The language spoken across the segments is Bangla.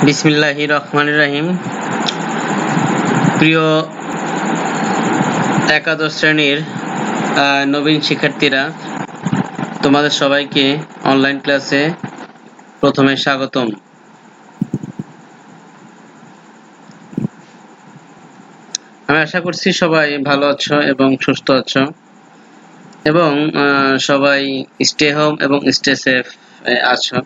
বিসমিল্লাহির রহমানির রহিম। প্রিয় একাদশ শ্রেণীর নবীন শিক্ষার্থীরা, তোমাদের সবাইকে অনলাইন ক্লাসে প্রথমে স্বাগতম। আমি আশা করছি সবাই ভালো আছো এবং সুস্থ আছো এবং সবাই স্টে হোম এবং স্টে সেফ আছো।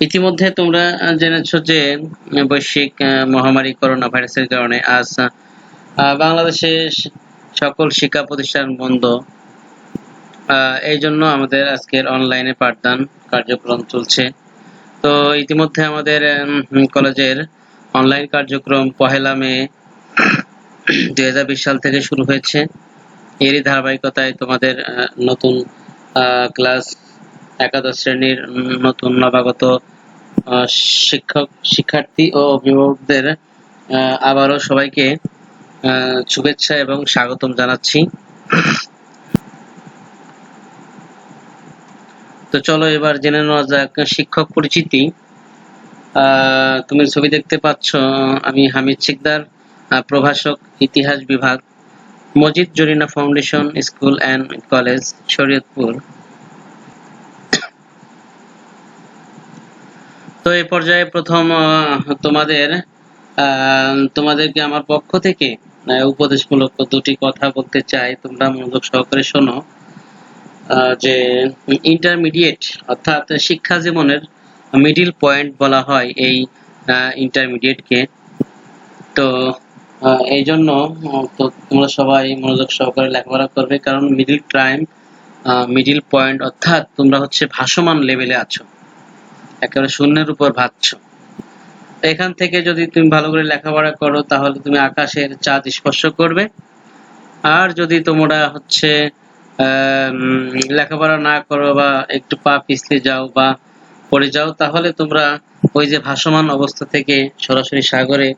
ইতিমধ্যে তোমরা জেনেছো যে বৈশ্বিক মহামারী করোনা ভাইরাসের কারণে আজ বাংলাদেশে সকল শিক্ষা প্রতিষ্ঠান বন্ধ। এই জন্য আমাদের আজকের অনলাইনে পাঠদান কার্যক্রম চলছে। তো ইতিমধ্যে আমাদের কলেজের অনলাইন কার্যক্রম 1 মে 2020 সাল থেকে শুরু হয়েছে। এরই ধারাবাহিকতায় তোমাদের নতুন ক্লাস একাদশ শ্রেণীর নতুন নবাগত শিক্ষার্থী ও অভিভাবকদের আবারও সবাইকে শুভেচ্ছা এবং স্বাগতম জানাচ্ছি। তো চলো এবার জেনে নেওয়া যাক শিক্ষক পরিচিতি। তুমি ছবি দেখতে পাচ্ছ, আমি হামিদ শিকদার, প্রভাষক, ইতিহাস বিভাগ, Majid Zarina foundation school and college, Shariatpur. তো এই পর্যায়ে প্রথম তোমাদেরকে আমার পক্ষ থেকে উপদেশমূলক দুটি কথা বলতে চাই, তোমরা মনোযোগ সহকারে শোনো। যে ইন্টারমিডিয়েট অর্থাৎ শিক্ষা জীবনের মিডিল পয়েন্ট বলা হয় এই ইন্টারমিডিয়েটকে। তো এই জন্য তো তোমরা সবাই মনোযোগ সহকারে লেখাপড়া করবে, কারণ মিডিল পয়েন্ট অর্থাৎ তোমরা হচ্ছে ভাসমান লেভেলে আছো, একেবারে শূন্যের উপর ভাসছো। এখান থেকে যদি তুমি ভালো করে লেখাপড়া করো তাহলে তুমি আকাশের চাঁদ স্পর্শ করবে। আর যদি তোমরা হচ্ছে লেখাপড়া না করো বা একটু পা পিছলে যাও বা পড়ে যাও, তাহলে তোমরা ওই যে ভাসমান অবস্থা থেকে সরাসরি সাগরে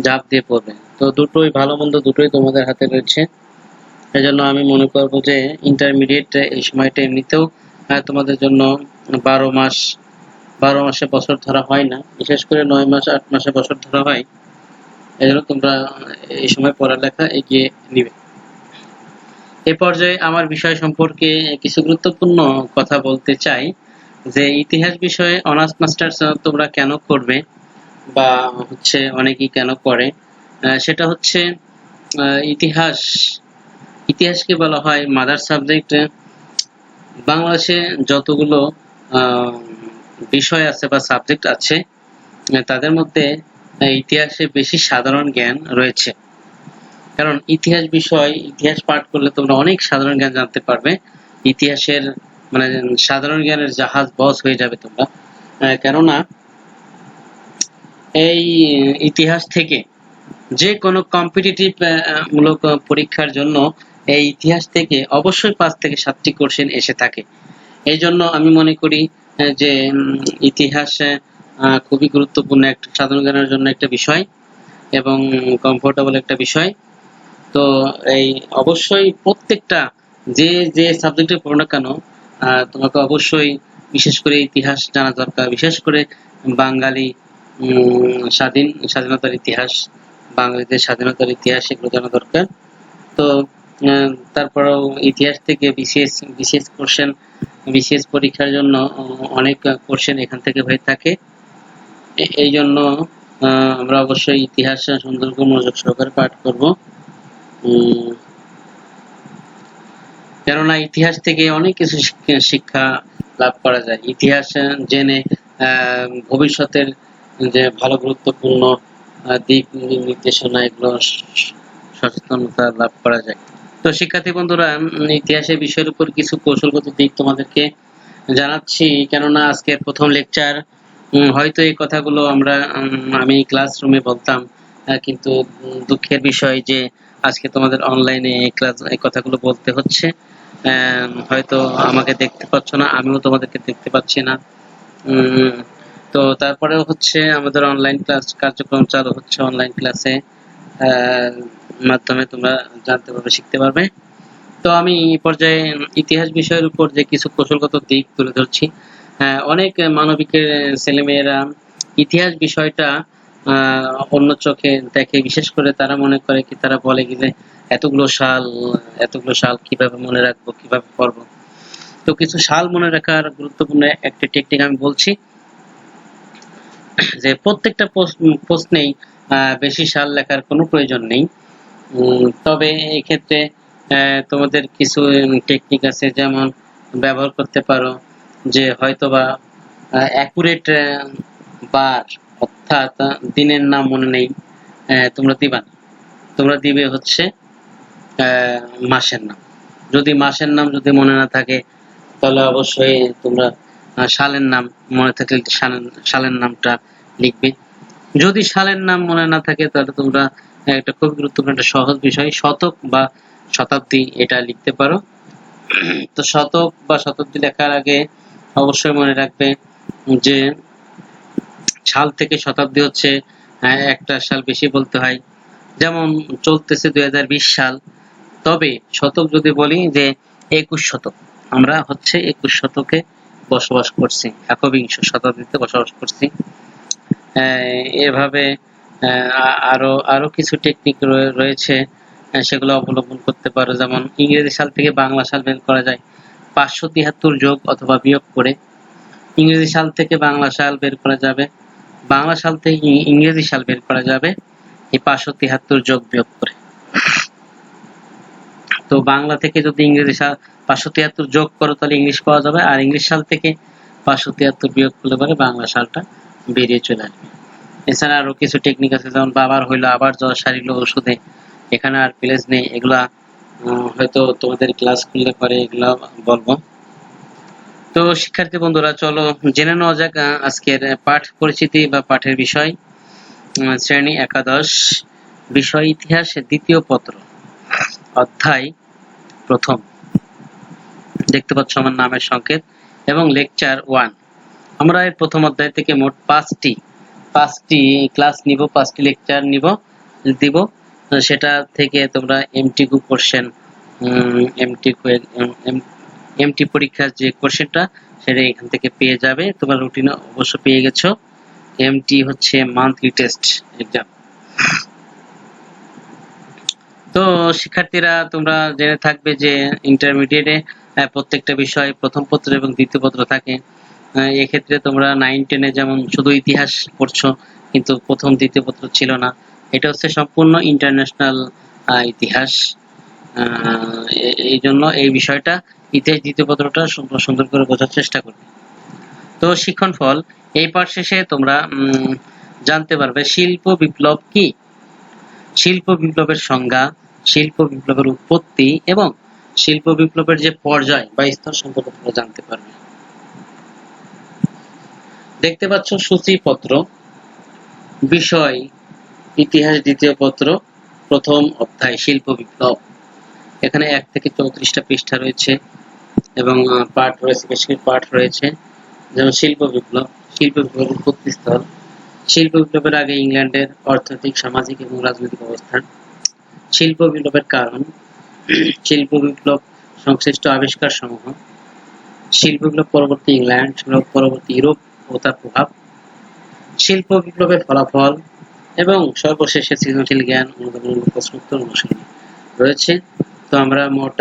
ঝাঁপ দিয়ে পড়বে। তো দুটোই ভালো মন্দ দুটোই তোমাদের হাতে রয়েছে। এজন্য আমি মনে করবো যে ইন্টারমিডিয়েট এই সময়টা এমনিতেও তোমাদের জন্য 12 মাসে বছর ধরা হয় না, বিশেষ করে 9 মাস 8 মাসে বছর ধরা হয়। এজন্য তোমরা এই সময় পড়ালেখা এগিয়ে নিবে। এ পর্যায়ে আমার বিষয় সম্পর্কে কিছু গুরুত্বপূর্ণ কথা বলতে চাই, যে ইতিহাস বিষয়ে অনার্স মাস্টার্স তোমরা কেন করবে বা হচ্ছে অনেকেই কেন করে, সেটা হচ্ছে ইতিহাসকে বলা হয় মাদার সাবজেক্ট। বাংলাদেশে যতগুলো বিষয় আছে বা সাবজেক্ট আছে তাদের মধ্যে ইতিহাসে বেশি সাধারণ জ্ঞান রয়েছে, কারণ ইতিহাস পাঠ করলে তোমরা অনেক সাধারণ জ্ঞান জানতে পারবে। ইতিহাসের মানে সাধারণ জ্ঞানের জাহাজ বস হয়ে যাবে তোমরা। কেননা এই ইতিহাস থেকে যে কোনো কম্পিটিটিভ মূলক পরীক্ষার জন্য এই ইতিহাস থেকে অবশ্যই 5 থেকে 7টি কোশ্চেন এসে থাকে। এই জন্য আমি মনে করি যে ইতিহাস খুবই গুরুত্বপূর্ণ একটা সাধারণ জ্ঞানের জন্য একটা বিষয় এবং কমফোর্টেবল একটা বিষয়। তো এই অবশ্যই প্রত্যেকটা যে সাবজেক্টে পড়ো না কেন তোমাকে অবশ্যই বিশেষ করে ইতিহাস জানা দরকার, বিশেষ করে বাঙালি স্বাধীনতার ইতিহাস, বাঙালিদের স্বাধীনতার ইতিহাস, এগুলো জানা দরকার। তো তারপরেও ইতিহাস থেকে বিশেষ পরীক্ষার জন্য অনেক কোশ্চেন এখান থেকে হয়ে থাকে। এই জন্য আমরা অবশ্যই ইতিহাস সুন্দর করে মনোযোগ সহকারে পাঠ করব, কেননা ইতিহাস থেকে অনেক কিছু শিক্ষা লাভ করা যায়। ইতিহাস জেনে ভবিষ্যতের যে ভালো গুরুত্বপূর্ণ দিক নির্দেশনা, এগুলো সচেতনতা লাভ করা যায়। তো শিক্ষার্থী বন্ধুরা, ইতিহাসের বিষয়ের উপর কিছু কৌশলগত দিক তোমাদেরকে জানাচ্ছি, কেননা আজকে প্রথম লেকচার। হয়তো এই কথাগুলো আমি ক্লাসরুমে বলতাম, কিন্তু দুঃখের বিষয় যে আজকে তোমাদের অনলাইনে এই কথাগুলো বলতে হচ্ছে। হয়তো আমাকে দেখতে পাচ্ছ না, আমিও তোমাদেরকে দেখতে পাচ্ছি না। তো তারপরেও হচ্ছে আমাদের অনলাইন ক্লাস কার্যক্রম চালু হচ্ছে। অনলাইন ক্লাসে মাধ্যমে তোমরা জানতে পারবে, শিখতে পারবে। তো আমি এই পর্যায়ে ইতিহাস বিষয়ের উপর যে কিছু কৌশলগত দিক তুলে ধরছি, অনেক মানবিকের ছেলেমেয়েরা ইতিহাস বিষয়টা অন্য চোখে দেখে, বিশেষ করে তারা মনে করে কি, তারা বলে কি যে এতগুলো সাল কিভাবে মনে রাখবো, কিভাবে পড়বো। তো কিছু সাল মনে রাখার গুরুত্বপূর্ণ একটি টেকনিক আমি বলছি, যে প্রত্যেকটা প্রশ্নেই বেশি সাল লেখার কোনো প্রয়োজন নেই। তবে এক্ষেত্রে তোমাদের কিছু টেকনিক আছে, যেমন ব্যবহার করতে পারো যে হয়তোবা অ্যাকুরেট বার অর্থাৎ দিনের নাম মনে নেই, তোমরা দিবা না, তোমরা দিবে হচ্ছে মাসের নাম। যদি মাসের নাম যদি মনে না থাকে, তাহলে অবশ্যই তোমরা সালের নাম মনে থাকলে সালের নামটা লিখবে। যদি সালের নাম মনে না থাকে, তাহলে তোমরা একটা খুব গুরুত্বপূর্ণ একটা সহজ বিষয় শতক বা শতাব্দী এটা লিখতে পারো। তো শতক বা শতাব্দী লেখার আগে অবশ্যই মনে রাখবে যে সাল থেকে শতাব্দী হচ্ছে একটা সাল বেশি বলতে হয়। যেমন চলতেছে 2020 সাল, তবে শতক যদি বলি যে 21 শতক, আমরা হচ্ছে 21 শতকে বসবাস করছি, একবিংশ শতাব্দীতে বসবাস করছি। এভাবে আরো কিছু টেকনিক রয়েছে, সেগুলো অবলম্বন করতে পারো। যেমন ইংরেজি সাল থেকে বাংলা সাল বের করা যায় 573 যোগ অথবা বিয়োগ করে। ইংরেজি সাল থেকে বাংলা সাল বের করা যাবে, বাংলা সাল থেকে ইংরেজি সাল বের করা যাবে এই 573 যোগ বিয়োগ করে। তো বাংলা থেকে যদি ইংরেজি সাল 573 যোগ করো, তাহলে ইংলিশ পাওয়া যাবে, আর ইংলিশ সাল থেকে 573 বিয়োগ করলে পরে বাংলা সালটা বেরিয়ে চলে আসবে। এছাড়া আরো কিছু টেকনিক আছে, যেমন বাবার হইলো আবার জ্বর সারিল ওষুধে, এখানে আর প্লেস নেই, এগুলা হয়তো তোমাদের ক্লাস করলে পরে এগুলা বলবো। তো শিক্ষার্থী বন্ধুরা, চলো জেনে নেওয়া যাক আজকের পাঠ পরিচিতি বা পাঠের বিষয়। শ্রেণী একাদশ, বিষয় ইতিহাস, দ্বিতীয় পত্র, অধ্যায় প্রথম। দেখতে পাচ্ছ আমার নামের সংকেত, এবং লেকচার 1। আমরা এই প্রথম অধ্যায় থেকে মোট 5টি ক্লাস নিব, 5টি লেকচার দিব। সেটা থেকে তোমরা এমটিকিউ কোশ্চেন, এমটি পরীক্ষার যে কোশ্চেনটা, সেটা এখান থেকে পেয়ে যাবে। তোমরা রুটিনে অবশ্য পেয়ে গেছো, এমটি হচ্ছে মান্থলি টেস্ট এক্সাম। তো শিক্ষার্থীরা, তোমরা জেনে থাকবে যে ইন্টারমিডিয়েটে প্রত্যেকটা বিষয় প্রথম পত্র এবং দ্বিতীয় পত্র থাকে। এক্ষেত্রে তোমরা 9-10-এ যেমন শুধু ইতিহাস পড়ছো, কিন্তু প্রথম দ্বিতীয় পত্র ছিল না। এটা হচ্ছে সম্পূর্ণ ইন্টারন্যাশনাল ইতিহাস। এই জন্য এই বিষয়টা, ইতিহাস দ্বিতীয় পত্রটা সুন্দর করে বোঝার চেষ্টা করবে। তো শিক্ষণ ফল, এই পাঠ শেষে তোমরা জানতে পারবে শিল্প বিপ্লব কি, শিল্প বিপ্লবের সংজ্ঞা, শিল্প বিপ্লবের উৎপত্তি এবং শিল্প বিপ্লবের যে পর্যায় বা স্তর সম্পর্কে তোমরা জানতে পারবে। দেখতে পাচ্ছ সূচিপত্র, বিষয় ইতিহাস দ্বিতীয় পত্র, প্রথম অধ্যায় শিল্প বিপ্লব। এখানে 1 থেকে 34টা পৃষ্ঠা রয়েছে এবং পাঠ রয়েছে, বেশ কিছু পাঠ রয়েছে। যেমন শিল্প বিপ্লবের উৎপত্তি স্থল, শিল্প বিপ্লবের আগে ইংল্যান্ডের অর্থনৈতিক, সামাজিক এবং রাজনৈতিক অবস্থান, শিল্প বিপ্লবের কারণ, শিল্প বিপ্লব সংশ্লিষ্ট আবিষ্কার সমূহ, শিল্প বিপ্লব পরবর্তী ইংল্যান্ড, পরবর্তী ইউরোপ ও তার প্রভাব, শিল্প বিপ্লবের ফলাফল এবং সর্বশেষে সৃজনশীল জ্ঞান অনুধাবন প্রশ্নোত্তর অনুশীলনী রয়েছে। তো আমরা মোট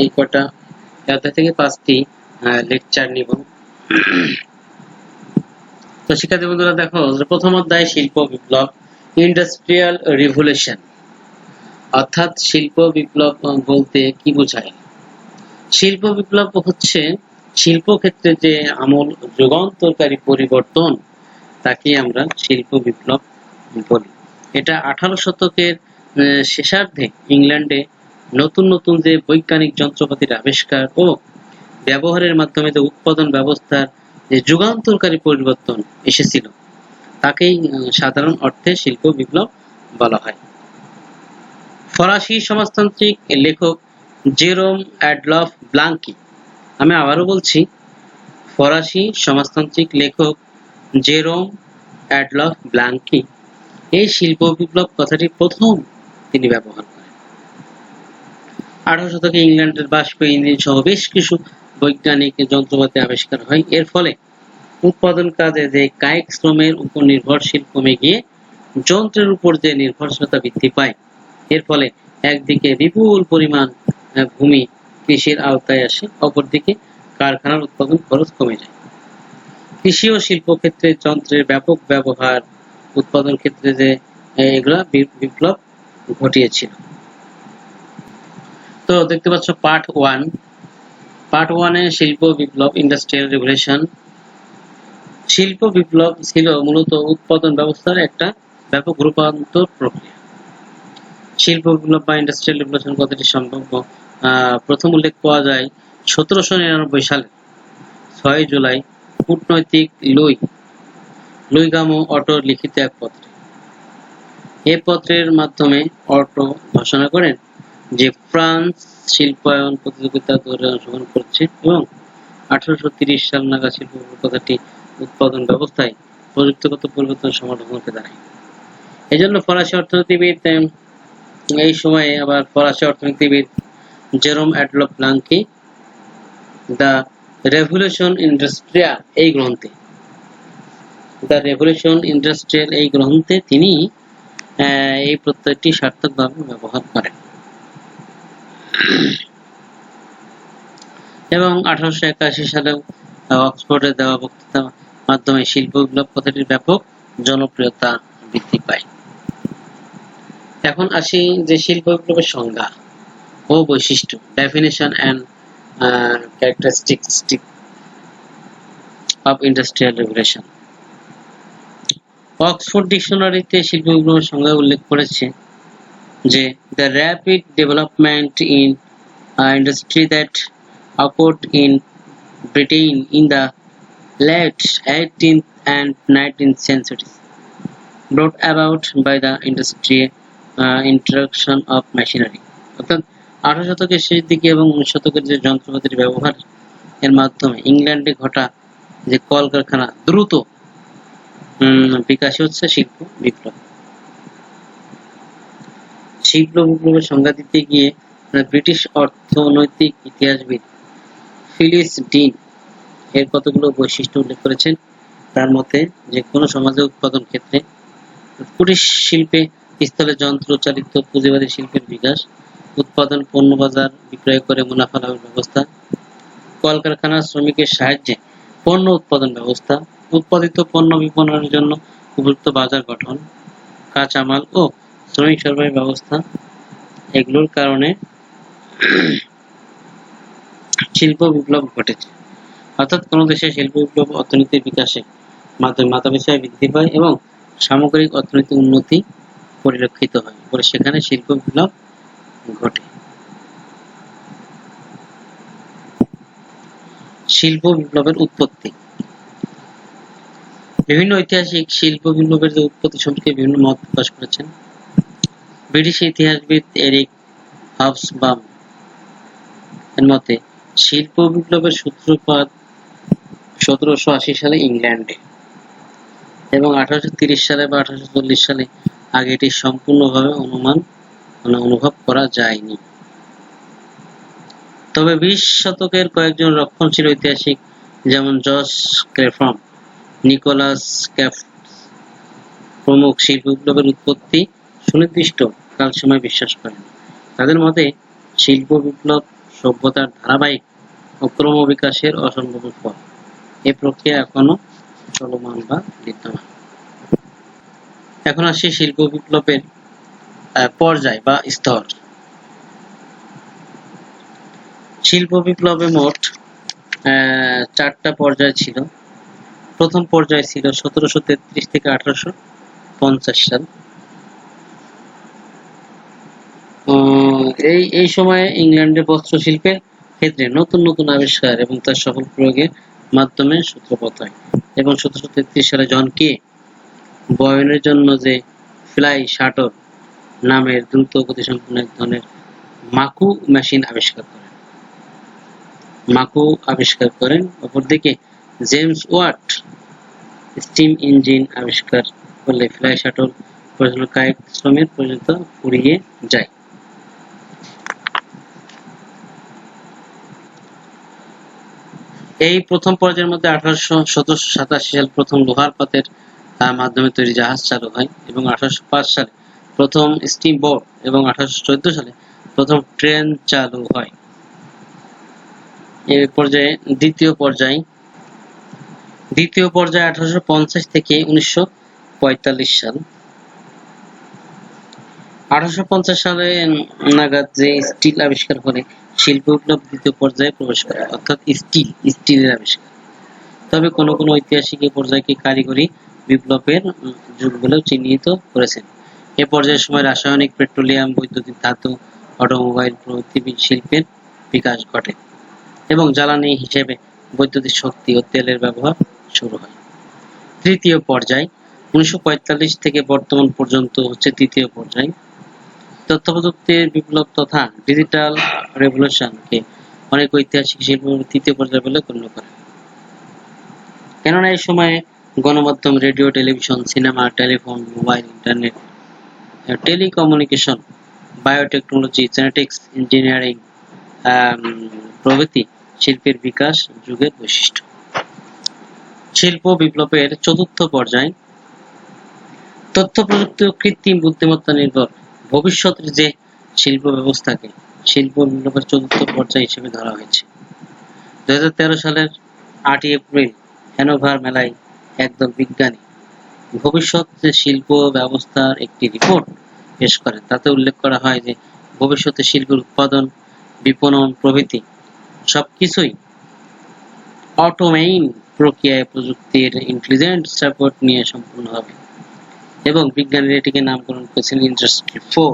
এই কটা অধ্যায় থেকে 5টি লেকচার নিব। তো শিক্ষার্থী বন্ধুরা, দেখো প্রথম অধ্যায় শিল্প বিপ্লব, ইন্ডাস্ট্রিয়াল রিভলিউশন, অর্থাৎ শিল্প বিপ্লব বলতে কি বোঝায়। শিল্প বিপ্লব হচ্ছে শিল্পক্ষেত্রে যে আমূল যুগান্তকারী পরিবর্তন, তাকে আমরা শিল্প বিপ্লব বলি। এটা 18 শতকের শেষার্ধে ইংল্যান্ডে নতুন নতুন যে বৈজ্ঞানিক যন্ত্রপাতির আবিষ্কার ও ব্যবহারের মাধ্যমে যে উৎপাদন ব্যবস্থার যে যুগান্তকারী পরিবর্তন এসেছিল, তাকেই সাধারণ অর্থে শিল্প বিপ্লব বলা হয়। ফরাসি সমাজতান্ত্রিক লেখক জেরোম অ্যাডলফ ব্লাঙ্কি, আমি আবারও বলছি, ফরাসি সমাজতান্ত্রিক লেখক জেরোম অ্যাডলফ ব্লাঙ্কি এই শিল্প বিপ্লব কথাটি প্রথম তিনি ব্যবহার করেন। 18 শতকে ইংল্যান্ডের বাষ্প ইঞ্জিন সহ বেশ কিছু বৈজ্ঞানিক যন্ত্রপাতি আবিষ্কার হয়। এর ফলে উৎপাদন কাজে যে কায়িক শ্রমের উপর নির্ভরশীল কমে গিয়ে যন্ত্রের উপর যে নির্ভরশীলতা বৃদ্ধি পায়, এর ফলে একদিকে বিপুল পরিমাণ ভূমি কৃষির আওতায় আসে, অপরদিকে কারখানার উৎপাদন খরচ কমে যায়। কৃষি ও শিল্প ক্ষেত্রে যন্ত্রের ব্যাপক ব্যবহার উৎপাদন ক্ষেত্রে যে এগুলা বিপ্লব ঘটিয়েছিল। তো দেখতে পাচ্ছ পার্ট 1 এ শিল্প বিপ্লব, ইন্ডাস্ট্রিয়াল রেভলিউশন। শিল্প বিপ্লব ছিল মূলত উৎপাদন ব্যবস্থার একটা ব্যাপক রূপান্তর প্রক্রিয়া। শিল্প বিপ্লব বা ইন্ডাস্ট্রিয়াল রেভলিউশন কথাটি সম্ভাব্য প্রথম উল্লেখ পাওয়া যায় 1799 সালে 6 জুলাই কূটনৈতিক লুই গামো অটোর লিখিত এক পত্রে। এই পত্রের মাধ্যমে অটো ঘোষণা করেন যে ফ্রান্স শিল্পায়ন প্রতিযোগিতা দৌড়ে অংশগ্রহণ করছে এবং 1830 সাল নাগাদ শিল্প কথাটি উৎপাদন ব্যবস্থায় প্রযুক্তিগত পরিবর্তন সমর্থনকে দাঁড়ায়। এই জন্য ফরাসি অর্থনীতিবিদ এই সময়ে আবার ফরাসি অর্থনীতিবিদ জেরোম অ্যাডলফ ব্লাঙ্কি দ্য রেভলিউশন ইন্ডাস্ট্রিয়াল এই গ্রন্থে তিনি এই প্রত্যয়টি সার্থকভাবে ব্যবহার করেন এবং 1881 সালে অক্সফোর্ডে দেওয়া বক্তৃতার মাধ্যমে শিল্প বিপ্লব কথাটির ব্যাপক জনপ্রিয়তা বৃদ্ধি পায়। এখন আসি যে শিল্প বিপ্লবের সংজ্ঞা ও বৈশিষ্ট্য, definition and characteristics of industrial revolution. Oxford ডিকশনারিতে শিল্প বিপ্লবের সংজ্ঞা উল্লেখ করেছে যে the rapid development in industry that occurred in Britain in the late 18th and 19th centuries, brought about by the introduction of machinery. অর্থাৎ 18 শতকের শেষ দিকে এবং 19 শতকের যে যন্ত্রপাতির ব্যবহার এর মাধ্যমে ইংল্যান্ডে ঘটা যে কলকারখানা দ্রুত বিকাশ হচ্ছে শিল্প বিপ্লব। শিল্প বিপ্লবের সংজ্ঞা দিতে গিয়ে ব্রিটিশ অর্থনৈতিক ইতিহাসবিদ ফিলিস ডিন এর কতগুলো বৈশিষ্ট্য উল্লেখ করেছেন। তার মতে যে কোনো সমাজে উৎপাদন ক্ষেত্রে কুটির শিল্পে স্থলে যন্ত্র চালিত পুঁজিবাদী শিল্পের বিকাশ, উৎপাদন পণ্য বাজার বিক্রয় করে মুনাফা লাভের ব্যবস্থা, কলকারখানার শ্রমিকের সাহায্যে পণ্য উৎপাদন ব্যবস্থা, উৎপাদিত পণ্য বিপণনের জন্য উপযুক্ত বাজার গঠন, কাঁচামাল ও শ্রমিক সরবরাহের ব্যবস্থা, এগুলোর কারণে শিল্প বিপ্লব ঘটেছে। অর্থাৎ কোন দেশে শিল্প বিপ্লব অর্থনীতির বিকাশে মাথাপিছু বৃদ্ধি পায় এবং সামগ্রিক অর্থনৈতিক উন্নতি পরিলক্ষিত হয়, পরে সেখানে শিল্প বিপ্লব ঘটে। শিল্প বিপ্লবের উৎপত্তি। বিভিন্ন ঐতিহাসিক শিল্প বিপ্লবের যে উৎপত্তি সম্পর্কে বিভিন্ন মত প্রকাশ করেছেন। ব্রিটিশ ইতিহাসবিদ এরিক হবসবাম এর মতে শিল্প বিপ্লবের সূত্রপাত 1780 সালে ইংল্যান্ডে এবং 1830 সালে বা 1840 সালে আগে এটি সম্পূর্ণভাবে অনুভব করা যায়নি। তবে 20 শতকের কয়েকজন রক্ষণশীল ঐতিহাসিক যেমন জর্জ ক্রেফট, নিকোলাস ক্যাফট প্রমুখ শিল্প বিপ্লবের উৎপত্তি সুনির্দিষ্ট কালসময় বিশ্বাস করেন। তাদের মতে শিল্প বিপ্লব সভ্যতার ধারাবাহিক ও ক্রমবিকাশের অসম্ভব ফল। এই প্রক্রিয়া এখনো চলমান বা বিদ্যমান। এখন আসি শিল্প বিপ্লবের পর্যায় বা স্তর। শিল্প বিপ্লবে মোট 4টা পর্যায় ছিল। প্রথম পর্যায় ছিল 1733 থেকে 1850 সাল। এই সময়ে ইংল্যান্ডের বস্ত্র শিল্পের ক্ষেত্রে নতুন নতুন আবিষ্কার এবং তার সফল প্রয়োগের মাধ্যমে সূত্রপাত হয় এবং 1733 সালে জন কে বয়নের জন্য যে ফ্লাই শাটর নামের দ্রুত গতিসম্পন্ন এক ধরনের মাকু মেশিন আবিষ্কার করেন। অপরদিকে জেমস ওয়াট স্টিম ইঞ্জিন আবিষ্কার করলে ফ্লাই শাটল পরিচালনা কায়িক শ্রমের প্রয়োজনীয়তা ফুরিয়ে যায়। এই প্রথম পর্যায়ের মধ্যে 1887 সালে প্রথম লোহার পাতের মাধ্যমে তৈরি জাহাজ চালু হয় এবং 1805 সালে প্রথম স্টিম বোট এবং 1814 সালে প্রথম ট্রেন চালু হয়। এই পর্যায়ে দ্বিতীয় পর্যায় 1850 থেকে 1945 সাল। 1850 সালে নাগাদ যে স্টিল আবিষ্কার করে শিল্প বিপ্লব দ্বিতীয় পর্যায়ে প্রবেশ করে, অর্থাৎ স্টিলের আবিষ্কার। তবে কোনো ঐতিহাসিক এই পর্যায়কে কারিগরি বিপ্লবের যুগ বলেও চিহ্নিত করেছেন। এ পর্যায়ের সময় রাসায়নিক, পেট্রোলিয়াম, বৈদ্যুতিক ধাতু, অটোমোবাইল প্রভৃতি শিল্পের বিকাশ ঘটে এবং জ্বালানি হিসেবে বৈদ্যুতিক শক্তি ও তেলের ব্যবহার শুরু হয়। তৃতীয় পর্যায় 1945 থেকে বর্তমান পর্যন্ত হচ্ছে তৃতীয় পর্যায়। তথ্য প্রযুক্তির বিপ্লব তথা ডিজিটাল রেভলিউশনকে অনেক ঐতিহাসিক শিল্প তৃতীয় পর্যায় বলে গণ্য করে। কেননা এই সময়ে গণমাধ্যম, radio, television, cinema, telephone, mobile, internet, telecommunication, biotechnology, genetics, engineering প্রভৃতি শিল্পের বিকাশ যুগের বৈশিষ্ট্য। শিল্প বিপ্লবের চতুর্থ পর্যায় তথ্য প্রযুক্তি ও কৃত্রিম বুদ্ধিমত্তা নির্ভর ভবিষ্যতের যে শিল্প ব্যবস্থাকে শিল্প বিপ্লবের চতুর্থ পর্যায় হিসেবে ধরা হয়েছে। 2013 সালের 8 এপ্রিল হ্যানোভার মেলায় একদল বিজ্ঞানী ভবিষ্যৎ যে শিল্প ব্যবস্থার একটি রিপোর্ট পেশ করেন। তাতে উল্লেখ করা হয় যে ভবিষ্যতে শিল্পের উৎপাদন, বিপণন প্রভৃতি সবকিছুই অটোমেইন প্রক্রিয়ায় প্রযুক্তির ইন্টেলিজেন্ট সাপোর্ট নিয়ে সম্পূর্ণ হবে এবং বিজ্ঞানীরা এটিকে নামকরণ করেছেন ইন্ডাস্ট্রি 4।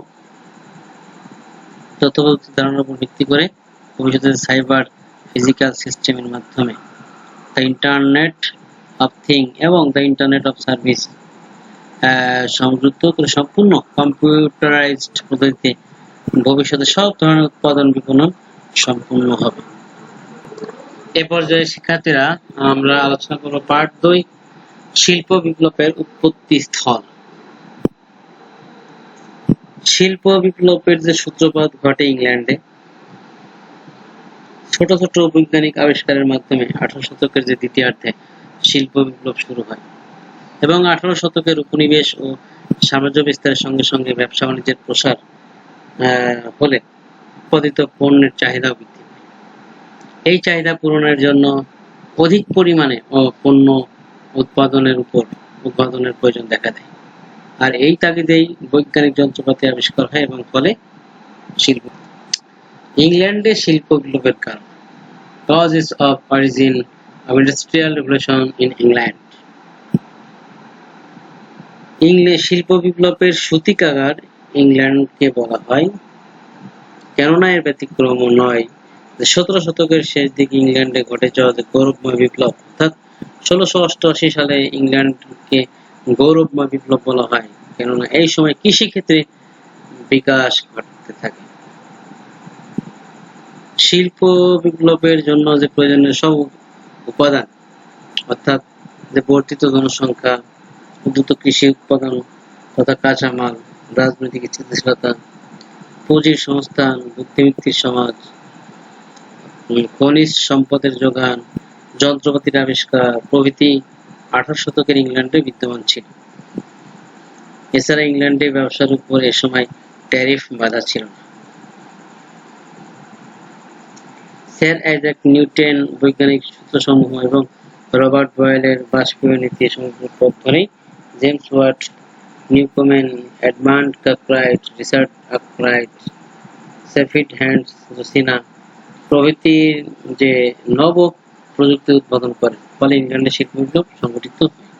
তথ্য প্রযুক্তির ধারণার উপর ভিত্তি করে ভবিষ্যতে সাইবার ফিজিক্যাল সিস্টেমের মাধ্যমে দ্য ইন্টারনেট অফ থিং এবং দ্য ইন্টারনেট অফ সার্ভিস সংযুক্ত করে সম্পূর্ণ কম্পিউটারাইজড পদ্ধতিতে ভবিষ্যতে সব ধরনের উৎপাদন বিপণন সম্পূর্ণ হবে। এ পর্যায়ে শিক্ষার্থীরা আমরা আলোচনা করব পার্ট 2, শিল্প বিপ্লবের উৎপত্তি স্থল। শিল্প বিপ্লবের যে সূত্রপাত ঘটে ইংল্যান্ডে ছোট ছোট বৈজ্ঞানিক আবিষ্কারের মাধ্যমে 18 শতকের যে দ্বিতীয়ার্ধে শিল্প বিপ্লব শুরু হয় এবং 18 শতকের উপনিবেশ ও সাম্রাজ্য বিস্তারের সঙ্গে সঙ্গে ব্যবসা বাণিজ্যের প্রসার হলে উৎপাদিত পণ্যের চাহিদা বৃদ্ধি পায়। এই চাহিদা পূরণের জন্য অধিক পরিমাণে পণ্য উৎপাদনের প্রয়োজন দেখা দেয়, আর এই তাগিদেই বৈজ্ঞানিক যন্ত্রপাতি আবিষ্কার হয় এবং ফলে শিল্প। ইংল্যান্ডে শিল্প বিপ্লবের কারণ causes of origin of industrial revolution in England। শিল্প বিপ্লবের সূতিকাগার ইংল্যান্ডকে বলা হয়, কেননা এর ব্যতিক্রম নয় যে 17 শতকের শেষ দিকে ইংল্যান্ডে ঘটে যাওয়া যে গৌরবময় বিপ্লব, অর্থাৎ 1688 সালে ইংল্যান্ডকে গৌরবময় বিপ্লব বলা হয়, কেননা এই সময় কৃষি ক্ষেত্রে বিকাশ ঘটতে থাকে। শিল্প বিপ্লবের জন্য যে প্রয়োজনীয় সব উপাদান, অর্থাৎ যে বর্ধিত জনসংখ্যা, দ্রুত কৃষি উৎপাদন তথা কাঁচামাল, রাজনৈতিক স্থিতিশীলতা, পুঁজির সংস্থান, বুদ্ধিবৃত্তির সমাজ, খনিজ সম্পদের যোগান, যন্ত্রপাতির আবিষ্কার প্রভৃতি 18 শতকের ইংল্যান্ডে বিদ্যমান ছিল। এছাড়া ইংল্যান্ডে ব্যবসার উপর এ সময় ট্যারিফ বাধা ছিল না। স্যার আইজাক নিউটন বৈজ্ঞানিক সূত্রসমূহ এবং রবার্ট বয়েলের বাষ্পীয় নীতি সমগ্র পথ ধরেই James Watt, Newcomen, Edmund Cartwright, Richard Arkwright, সেফিড হ্যান্ডস জোসিনা প্রভৃতি যে নব প্রযুক্তি উদ্ভাবন করে, ফলে ইংল্যান্ডে শিল্প বিপ্লব সংঘটিত হয়।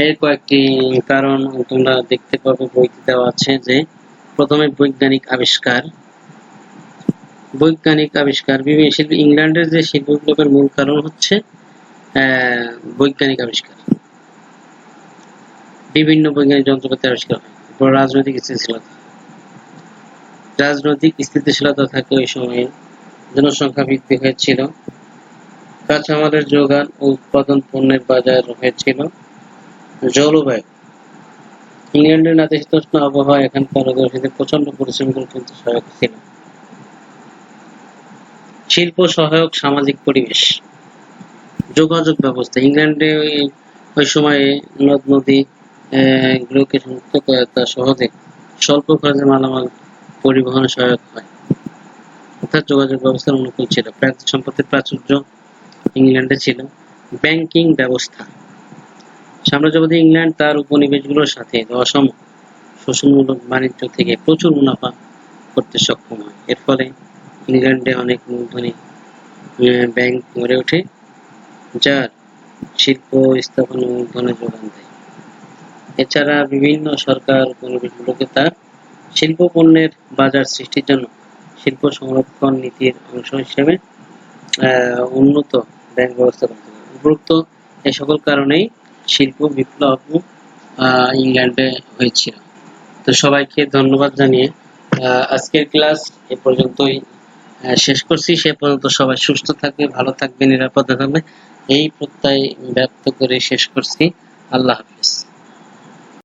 এর কয়েকটি কারণ তোমরা দেখতে পাবে বইতে দেওয়া আছে যে প্রথমে বৈজ্ঞানিক আবিষ্কার। ইংল্যান্ডের যে শিল্প বিপ্লবের মূল কারণ হচ্ছে বৈজ্ঞানিক আবিষ্কার। বিভিন্ন বৈজ্ঞানিক যন্ত্রপাতি আবিষ্কার হয়। রাজনৈতিক স্থিতিশীলতা থাকে ওই সময়ে, জনসংখ্যা বৃদ্ধি হয়েছিল, কাঁচামালের যোগান ও উৎপাদন পণ্যের বাজার হয়েছিল, জলবায়ু। ইংল্যান্ডের নাতিশীতোষ্ণ আবহাওয়া এখানকার অধিবাসীদের প্রচন্ড পরিশ্রম করে তুলতে সহায়ক ছিল। শিল্প সহায়ক সামাজিক পরিবেশ, যোগাযোগ ব্যবস্থা। ইংল্যান্ডে ওই সময়ে নদ নদী গুলোকে মুক্ত করে তা সহজে স্বল্প খরচে মালামাল পরিবহন সহায়ক হয়, অর্থাৎ যোগাযোগ ব্যবস্থার অনুকূল ছিল। প্রাকৃতিক সম্পদের প্রাচুর্য ইংল্যান্ডে ছিল। ব্যাংকিং ব্যবস্থা, সাম্রাজ্যবাদী ইংল্যান্ড তার উপনিবেশগুলোর সাথে অসম শোষণমূলক বাণিজ্য থেকে প্রচুর মুনাফা করতে সক্ষম হয়। এর ফলে ইংল্যান্ডে অনেক মূলধনী ব্যাংক গড়ে ওঠে, যার শিল্প স্থাপন ও মূলধনের যোগান দেয়। এছাড়া বিভিন্ন সরকার উপনিবেশগুলোকে তার শিল্প পণ্যের বাজার সৃষ্টির জন্য শিল্প সংরক্ষণ নীতির অংশ হিসেবে উন্নত ব্যাংক ব্যবস্থা করতে হবে। উপরোক্ত এই সকল কারণেই শিল্প বিপ্লব ইংল্যান্ডে হয়েছিল। তো সবাইকে ধন্যবাদ জানিয়ে আজকের ক্লাস এ পর্যন্তই শেষ করছি। সে পর্যন্ত সবাই সুস্থ থাকবে, ভালো থাকবে, নিরাপদে থাকবে, এই প্রত্যয় ব্যক্ত করে শেষ করছি। আল্লাহ হাফেজ।